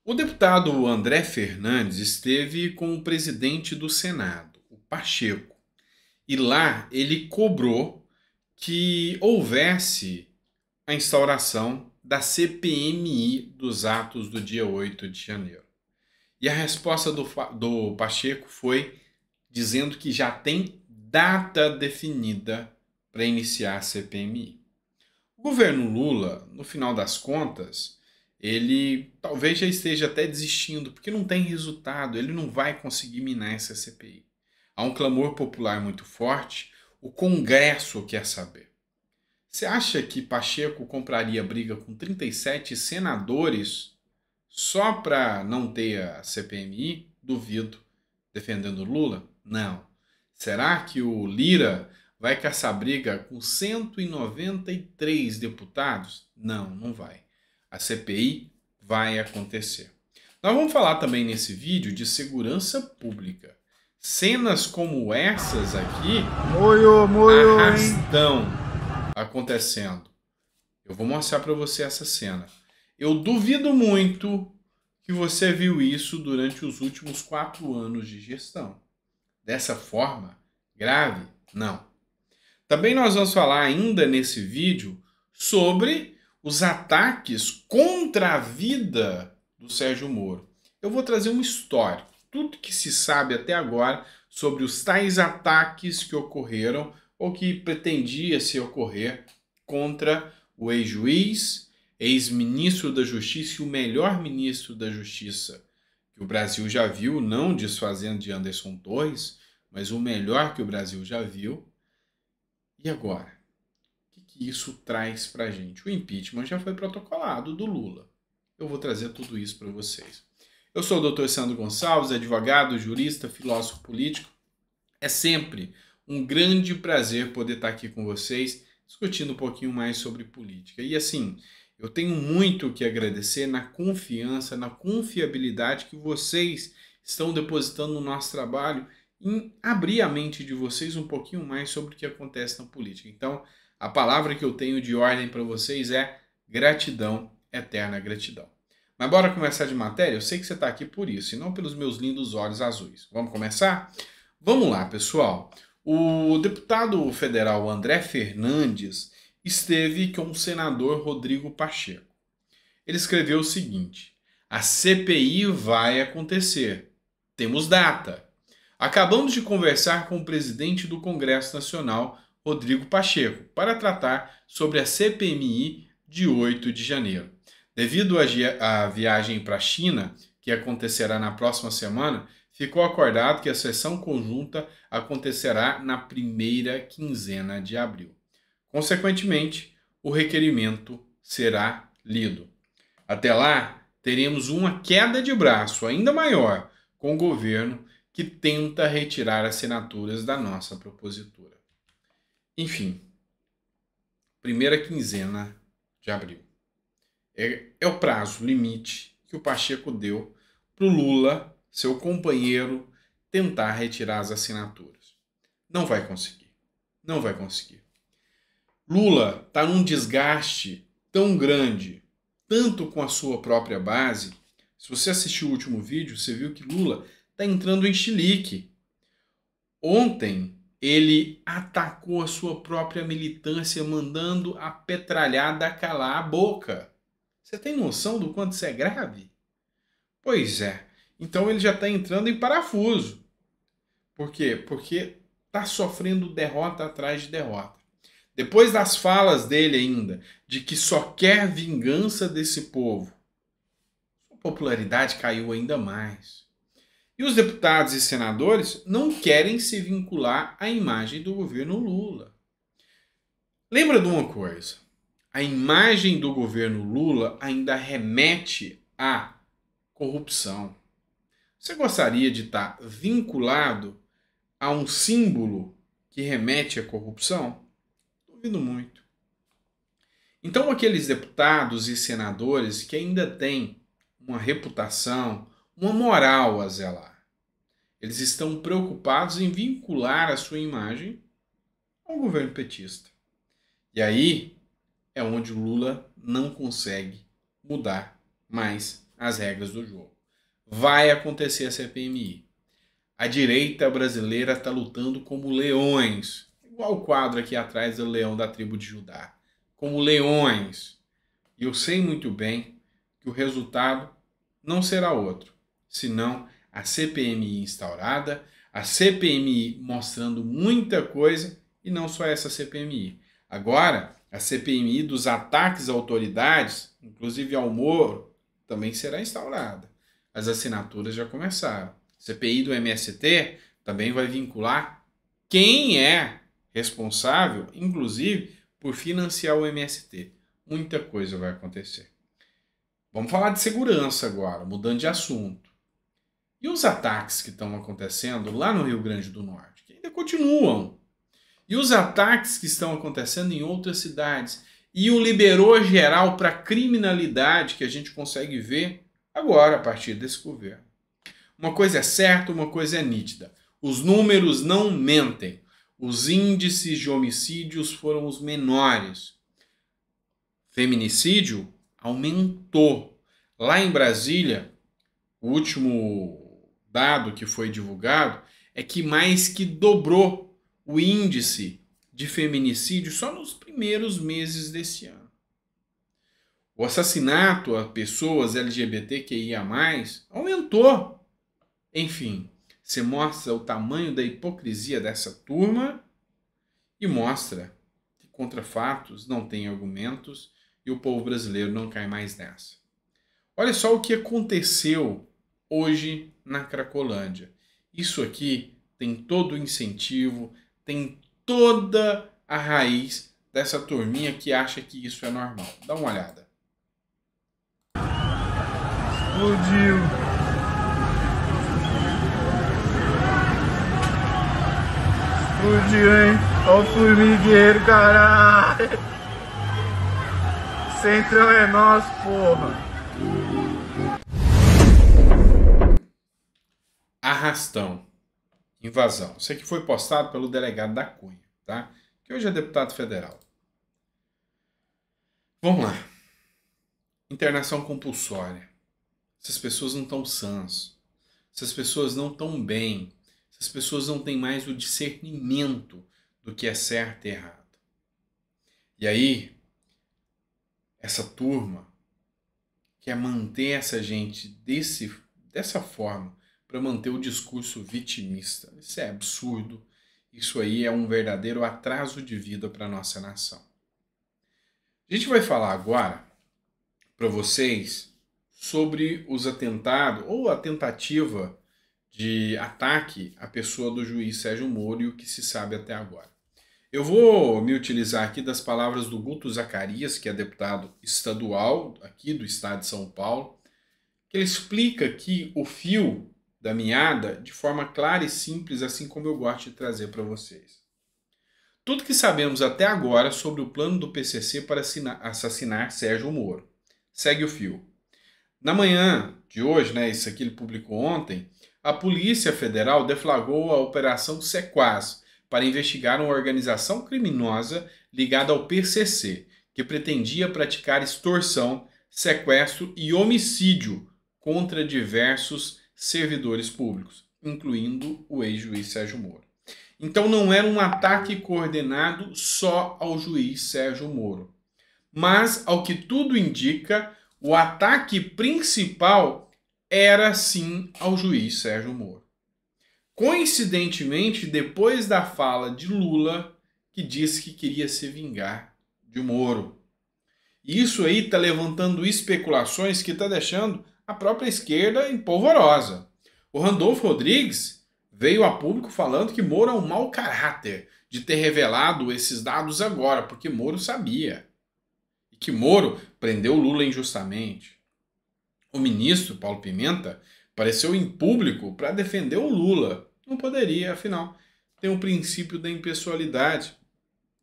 O deputado André Fernandes esteve com o presidente do Senado, o Pacheco, e lá ele cobrou que houvesse a instauração da CPMI dos atos do dia 8 de janeiro. E a resposta do Pacheco foi dizendo que já tem data definida para iniciar a CPMI. O governo Lula, no final das contas, ele talvez já esteja até desistindo, porque não tem resultado, ele não vai conseguir minar essa CPI. Há um clamor popular muito forte, o Congresso quer saber. Você acha que Pacheco compraria briga com 37 senadores só para não ter a CPMI? Duvido. Defendendo Lula? Não. Será que o Lira vai caçar briga com 193 deputados? Não, não vai. A CPI vai acontecer. Nós vamos falar também nesse vídeo de segurança pública. Cenas como essas aqui, arrastão acontecendo. Eu vou mostrar para você essa cena. Eu duvido muito que você viu isso durante os últimos 4 anos de gestão. Dessa forma grave? Não. Também nós vamos falar ainda nesse vídeo sobre os ataques contra a vida do Sérgio Moro. Eu vou trazer um histórico, tudo que se sabe até agora sobre os tais ataques que ocorreram ou que pretendia se ocorrer contra o ex-juiz, ex-ministro da Justiça e o melhor ministro da Justiça que o Brasil já viu, não desfazendo de Anderson Torres, mas o melhor que o Brasil já viu. E agora? O que isso traz para a gente? O impeachment já foi protocolado do Lula. Eu vou trazer tudo isso para vocês. Eu sou o Dr. Sandro Gonçalves, advogado, jurista, filósofo político. É sempre um grande prazer poder estar aqui com vocês, discutindo um pouquinho mais sobre política. E assim, eu tenho muito que agradecer na confiança, na confiabilidade que vocês estão depositando no nosso trabalho em abrir a mente de vocês um pouquinho mais sobre o que acontece na política. Então, a palavra que eu tenho de ordem para vocês é gratidão, eterna gratidão. Mas bora começar de matéria? Eu sei que você está aqui por isso, e não pelos meus lindos olhos azuis. Vamos começar? Vamos lá, pessoal. O deputado federal André Fernandes esteve com o senador Rodrigo Pacheco. Ele escreveu o seguinte: a CPI vai acontecer. Temos data. Acabamos de conversar com o presidente do Congresso Nacional, Rodrigo Pacheco, para tratar sobre a CPMI de 8 de janeiro. Devido à viagem para a China, que acontecerá na próxima semana, ficou acordado que a sessão conjunta acontecerá na primeira quinzena de abril. Consequentemente, o requerimento será lido. Até lá, teremos uma queda de braço ainda maior com o governo que tenta retirar assinaturas da nossa propositura. Enfim, primeira quinzena de abril. É o prazo limite que o Pacheco deu para o Lula, seu companheiro, tentar retirar as assinaturas. Não vai conseguir. Não vai conseguir. Lula está num desgaste tão grande, tanto com a sua própria base. Se você assistiu o último vídeo, você viu que Lula está entrando em chilique. Ontem, ele atacou a sua própria militância, mandando a petralhada calar a boca. Você tem noção do quanto isso é grave? Pois é. Então ele já está entrando em parafuso. Por quê? Porque está sofrendo derrota atrás de derrota. Depois das falas dele ainda, de que só quer vingança desse povo, sua popularidade caiu ainda mais. E os deputados e senadores não querem se vincular à imagem do governo Lula. Lembra de uma coisa? A imagem do governo Lula ainda remete à corrupção. Você gostaria de estar vinculado a um símbolo que remete à corrupção? Duvido muito. Então, aqueles deputados e senadores que ainda têm uma reputação, uma moral a zelar, eles estão preocupados em vincular a sua imagem ao governo petista. E aí é onde o Lula não consegue mudar mais as regras do jogo. Vai acontecer a CPMI. A direita brasileira está lutando como leões, igual o quadro aqui atrás do leão da tribo de Judá, como leões. E eu sei muito bem que o resultado não será outro, senão a CPMI instaurada, a CPMI mostrando muita coisa, e não só essa CPMI. Agora, a CPMI dos ataques a autoridades, inclusive ao Moro, também será instaurada. As assinaturas já começaram. CPI do MST também vai vincular quem é responsável, inclusive, por financiar o MST. Muita coisa vai acontecer. Vamos falar de segurança agora, mudando de assunto. E os ataques que estão acontecendo lá no Rio Grande do Norte, que ainda continuam. E os ataques que estão acontecendo em outras cidades. E o liberou geral para a criminalidade que a gente consegue ver agora, a partir desse governo. Uma coisa é certa, uma coisa é nítida. Os números não mentem. Os índices de homicídios foram os menores. Feminicídio aumentou. Lá em Brasília, o último dado que foi divulgado é que mais que dobrou o índice de feminicídio só nos primeiros meses desse ano. O assassinato a pessoas LGBTQIA+, aumentou. Enfim, você mostra o tamanho da hipocrisia dessa turma e mostra que contra fatos não tem argumentos e o povo brasileiro não cai mais nessa. Olha só o que aconteceu hoje na Cracolândia. Isso aqui tem todo o incentivo, tem toda a raiz dessa turminha que acha que isso é normal. Dá uma olhada. Explodiu. Explodiu, hein? Olha o formigueiro, caralho. Centrão é nosso, porra. Arrastão. Invasão. Isso aqui foi postado pelo delegado da Cunha, tá? Que hoje é deputado federal. Vamos lá. Internação compulsória. Essas pessoas não estão sãs. Essas pessoas não estão bem. Essas pessoas não têm mais o discernimento do que é certo e errado. E aí, essa turma quer manter essa gente dessa forma para manter o discurso vitimista. Isso é absurdo. Isso aí é um verdadeiro atraso de vida para a nossa nação. A gente vai falar agora para vocês sobre os atentados ou a tentativa de ataque à pessoa do juiz Sérgio Moro e o que se sabe até agora. Eu vou me utilizar aqui das palavras do Guto Zacarias, que é deputado estadual aqui do estado de São Paulo, que ele explica aqui o fio da meada de forma clara e simples, assim como eu gosto de trazer para vocês. Tudo que sabemos até agora sobre o plano do PCC para assassinar Sérgio Moro. Segue o fio. Na manhã de hoje, isso aqui ele publicou ontem, a Polícia Federal deflagrou a Operação Sequaz para investigar uma organização criminosa ligada ao PCC, que pretendia praticar extorsão, sequestro e homicídio contra diversos servidores públicos, incluindo o ex-juiz Sérgio Moro. Então não era um ataque coordenado só ao juiz Sérgio Moro, mas, ao que tudo indica, o ataque principal era sim ao juiz Sérgio Moro. Coincidentemente, depois da fala de Lula, que disse que queria se vingar de Moro. Isso aí está levantando especulações que está deixando a própria esquerda empolvorosa. O Randolfo Rodrigues veio a público falando que Moro é um mau caráter de ter revelado esses dados agora, porque Moro sabia. E que Moro prendeu Lula injustamente. O ministro Paulo Pimenta apareceu em público para defender o Lula. Não poderia, afinal, tem um princípio da impessoalidade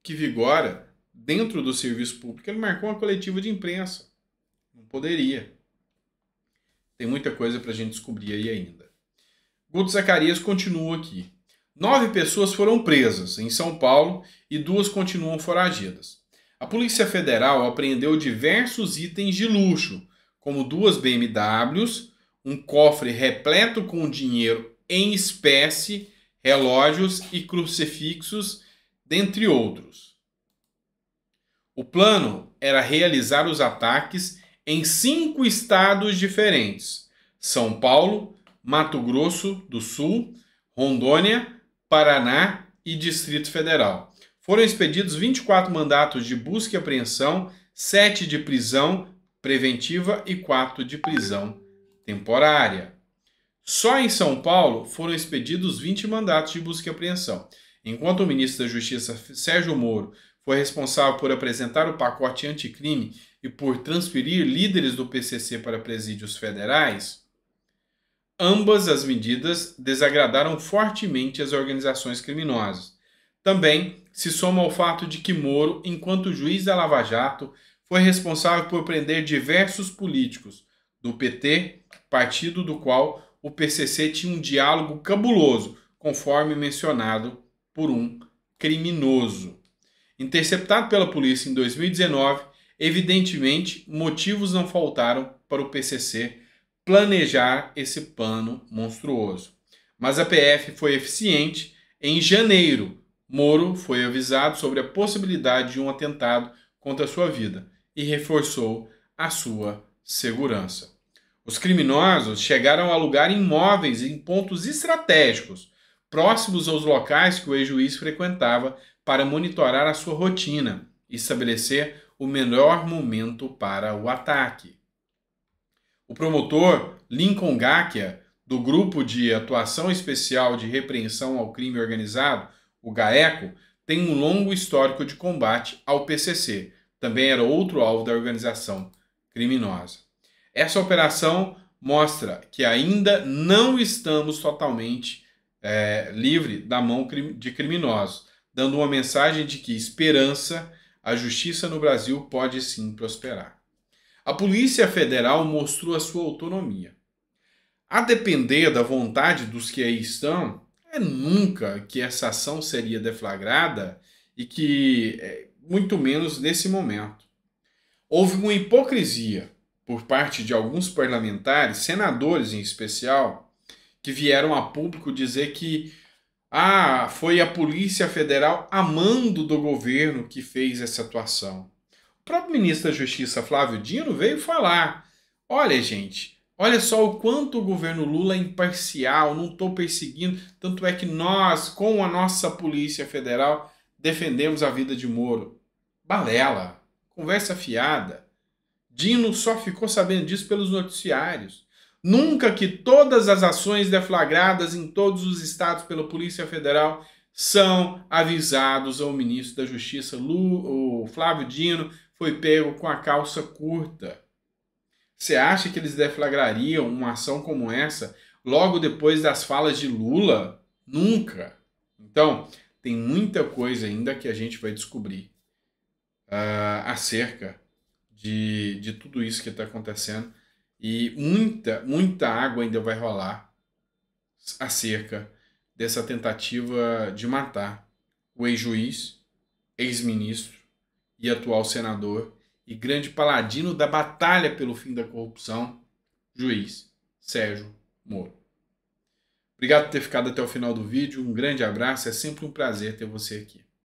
que vigora dentro do serviço público. Ele marcou uma coletiva de imprensa. Não poderia. Tem muita coisa para a gente descobrir aí ainda. Guto Zacarias continua aqui. 9 pessoas foram presas em São Paulo e 2 continuam foragidas. A Polícia Federal apreendeu diversos itens de luxo, como 2 BMWs, um cofre repleto com dinheiro em espécie, relógios e crucifixos, dentre outros. O plano era realizar os ataques em 5 estados diferentes: São Paulo, Mato Grosso do Sul, Rondônia, Paraná e Distrito Federal. Foram expedidos 24 mandatos de busca e apreensão, 7 de prisão preventiva e 4 de prisão temporária. Só em São Paulo foram expedidos 20 mandatos de busca e apreensão. Enquanto o ministro da Justiça, Sérgio Moro, foi responsável por apresentar o pacote anticrime e por transferir líderes do PCC para presídios federais, ambas as medidas desagradaram fortemente as organizações criminosas. Também se soma ao fato de que Moro, enquanto juiz da Lava Jato, foi responsável por prender diversos políticos do PT, partido do qual o PCC tinha um diálogo cabuloso, conforme mencionado por um criminoso. Interceptado pela polícia em 2019, evidentemente, motivos não faltaram para o PCC planejar esse plano monstruoso. Mas a PF foi eficiente. Em janeiro, Moro foi avisado sobre a possibilidade de um atentado contra a sua vida e reforçou a sua segurança. Os criminosos chegaram a alugar imóveis em pontos estratégicos, próximos aos locais que o ex-juiz frequentava, para monitorar a sua rotina e estabelecer o melhor momento para o ataque. O promotor Lincoln Gakia, do Grupo de Atuação Especial de Repreensão ao Crime Organizado, o GAECO, tem um longo histórico de combate ao PCC. Também era outro alvo da organização criminosa. Essa operação mostra que ainda não estamos totalmente livres da mão de criminosos, dando uma mensagem de que esperança, a justiça no Brasil pode sim prosperar. A Polícia Federal mostrou a sua autonomia. A depender da vontade dos que aí estão, nunca que essa ação seria deflagrada e que, muito menos nesse momento. Houve uma hipocrisia por parte de alguns parlamentares, senadores em especial, que vieram a público dizer que foi a Polícia Federal, a mando do governo, que fez essa atuação. O próprio ministro da Justiça, Flávio Dino, veio falar: olha, gente, olha só o quanto o governo Lula é imparcial, não estou perseguindo, tanto é que nós, com a nossa Polícia Federal, defendemos a vida de Moro. Balela, conversa fiada. Dino só ficou sabendo disso pelos noticiários. Nunca que todas as ações deflagradas em todos os estados pela Polícia Federal são avisados ao ministro da Justiça, o Flávio Dino, foi pego com a calça curta. Você acha que eles deflagrariam uma ação como essa logo depois das falas de Lula? Nunca. Então, tem muita coisa ainda que a gente vai descobrir acerca de tudo isso que está acontecendo. E muita água ainda vai rolar acerca dessa tentativa de matar o ex-juiz, ex-ministro e atual senador e grande paladino da batalha pelo fim da corrupção, juiz Sérgio Moro. Obrigado por ter ficado até o final do vídeo. Um grande abraço. É sempre um prazer ter você aqui.